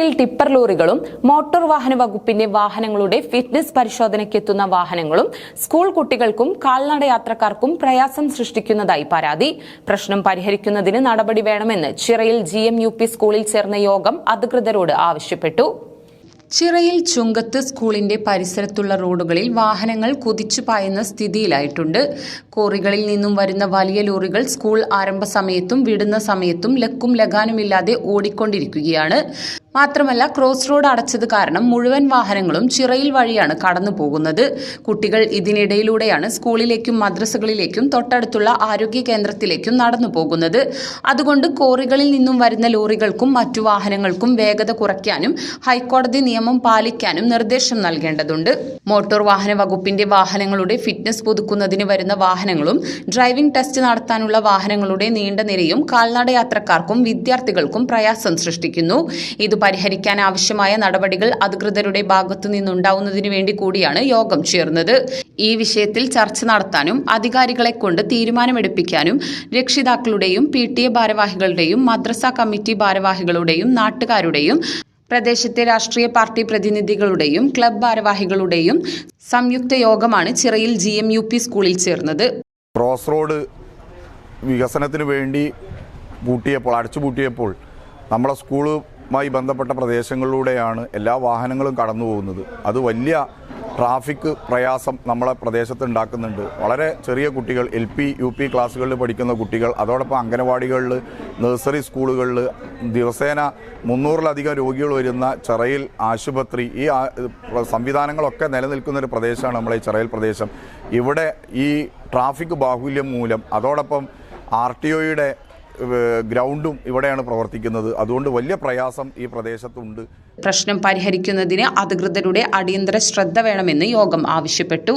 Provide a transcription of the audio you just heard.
ചിറയിൽ tipper ലോറികളും motor വാഹന വകുപ്പിന്റെ വാഹനങ്ങളുടെ ഫിറ്റ്നസ് പരിശോധനയ്ക്കെത്തുന്ന വാഹനങ്ങളും സ്കൂൾ കുട്ടികൾക്കും കാൽനട യാത്രക്കാർക്കും പ്രയാസം സൃഷ്ടിക്കുന്നതായി പരാതി. പ്രശ്നം പരിഹരിക്കുന്നതിന് നടപടി വേണമെന്ന് ചിറയിൽ GMUP സ്കൂളിൽ ചേർന്ന യോഗം അധികൃതരോട് ആവശ്യപ്പെട്ടു. ചിറയിൽ ചുങ്കത്ത് സ്കൂളിന്റെ പരിസരത്തുള്ള റോഡുകളിൽ വാഹനങ്ങൾ കുതിച്ചു പായുന്ന സ്ഥിതിയിലായിട്ടുണ്ട്. കോറികളിൽ നിന്നും വരുന്ന വലിയ ലോറികൾ സ്കൂൾ ആരംഭ സമയത്തും വിടുന്ന സമയത്തും ലക്കും ലഗാനുമില്ലാതെ ഓടിക്കൊണ്ടിരിക്കുകയാണ്. മാത്രമല്ല, ക്രോസ് റോഡ് അടച്ചത് കാരണം മുഴുവൻ വാഹനങ്ങളും ചിറയിൽ വഴിയാണ് കടന്നു പോകുന്നത്. കുട്ടികൾ ഇതിനിടയിലൂടെയാണ് സ്കൂളിലേക്കും മദ്രസകളിലേക്കും തൊട്ടടുത്തുള്ള ആരോഗ്യ കേന്ദ്രത്തിലേക്കും നടന്നു പോകുന്നത്. അതുകൊണ്ട് കോറികളിൽ നിന്നും വരുന്ന ലോറികൾക്കും മറ്റു വാഹനങ്ങൾക്കും വേഗത കുറയ്ക്കാനും ഹൈക്കോടതി നിയമം പാലിക്കാനും നിർദ്ദേശം നൽകേണ്ടതുണ്ട്. മോട്ടോർ വാഹന വകുപ്പിന്റെ വാഹനങ്ങളുടെ ഫിറ്റ്നസ് പുതുക്കുന്നതിന് വരുന്ന വാഹനങ്ങളും ഡ്രൈവിംഗ് ടെസ്റ്റ് നടത്താനുള്ള വാഹനങ്ങളുടെ നീണ്ട നിരയും കാൽനട യാത്രക്കാർക്കും വിദ്യാർത്ഥികൾക്കും പ്രയാസം സൃഷ്ടിക്കുന്നു. ഇത് പരിഹരിക്കാൻ ആവശ്യമായ നടപടികൾ അധികൃതരുടെ ഭാഗത്തു നിന്നുണ്ടാവുന്നതിനു വേണ്ടി കൂടിയാണ് യോഗം ചേർന്നത്. ഈ വിഷയത്തിൽ ചർച്ച നടത്താനും അധികാരികളെ കൊണ്ട് തീരുമാനമെടുപ്പിക്കാനും രക്ഷിതാക്കളുടെയും PTA ഭാരവാഹികളുടെയും മദ്രസ കമ്മിറ്റി ഭാരവാഹികളുടെയും നാട്ടുകാരുടെയും പ്രദേശത്തെ രാഷ്ട്രീയ പാർട്ടി പ്രതിനിധികളുടെയും ക്ലബ് ഭാരവാഹികളുടെയും സംയുക്ത യോഗമാണ് ചിറയിൽ GMUP സ്കൂളിൽ ചേർന്നത്. ക്രോസ് റോഡ് വികസനത്തിന് വേണ്ടി അടച്ചുപൂട്ടിയപ്പോൾ നമ്മുടെ സ്കൂളുമായി ബന്ധപ്പെട്ട പ്രദേശങ്ങളിലൂടെയാണ് എല്ലാ വാഹനങ്ങളും കടന്നു പോകുന്നത്. അത് വലിയ ട്രാഫിക് പ്രയാസം നമ്മളെ പ്രദേശത്ത് ഉണ്ടാക്കുന്നുണ്ട്. വളരെ ചെറിയ കുട്ടികൾ, LP UP ക്ലാസ്സുകളിൽ പഠിക്കുന്ന കുട്ടികൾ, അതോടൊപ്പം അംഗനവാടികളിൽ, നഴ്സറി സ്കൂളുകളിൽ ദിവസേന 300-ലധികം രോഗികൾ വരുന്ന ചിറയിൽ ആശുപത്രി, ഈ സംവിധാനങ്ങളൊക്കെ നിലനിൽക്കുന്ന ഒരു പ്രദേശമാണ് നമ്മളെ ഈ ചിറയിൽ പ്രദേശം. ഇവിടെ ഈ ട്രാഫിക് ബാഹുല്യം മൂലം അതോടൊപ്പം RTOയുടെ ഗ്രൗണ്ടും ഇവിടെയാണ് പ്രവർത്തിക്കുന്നത്. അതുകൊണ്ട് വലിയ പ്രയാസം ഈ പ്രദേശത്തുണ്ട്. പ്രശ്നം പരിഹരിക്കുന്നതിന് അധികൃതരുടെ അടിയന്തര ശ്രദ്ധ വേണമെന്ന് യോഗം ആവശ്യപ്പെട്ടു.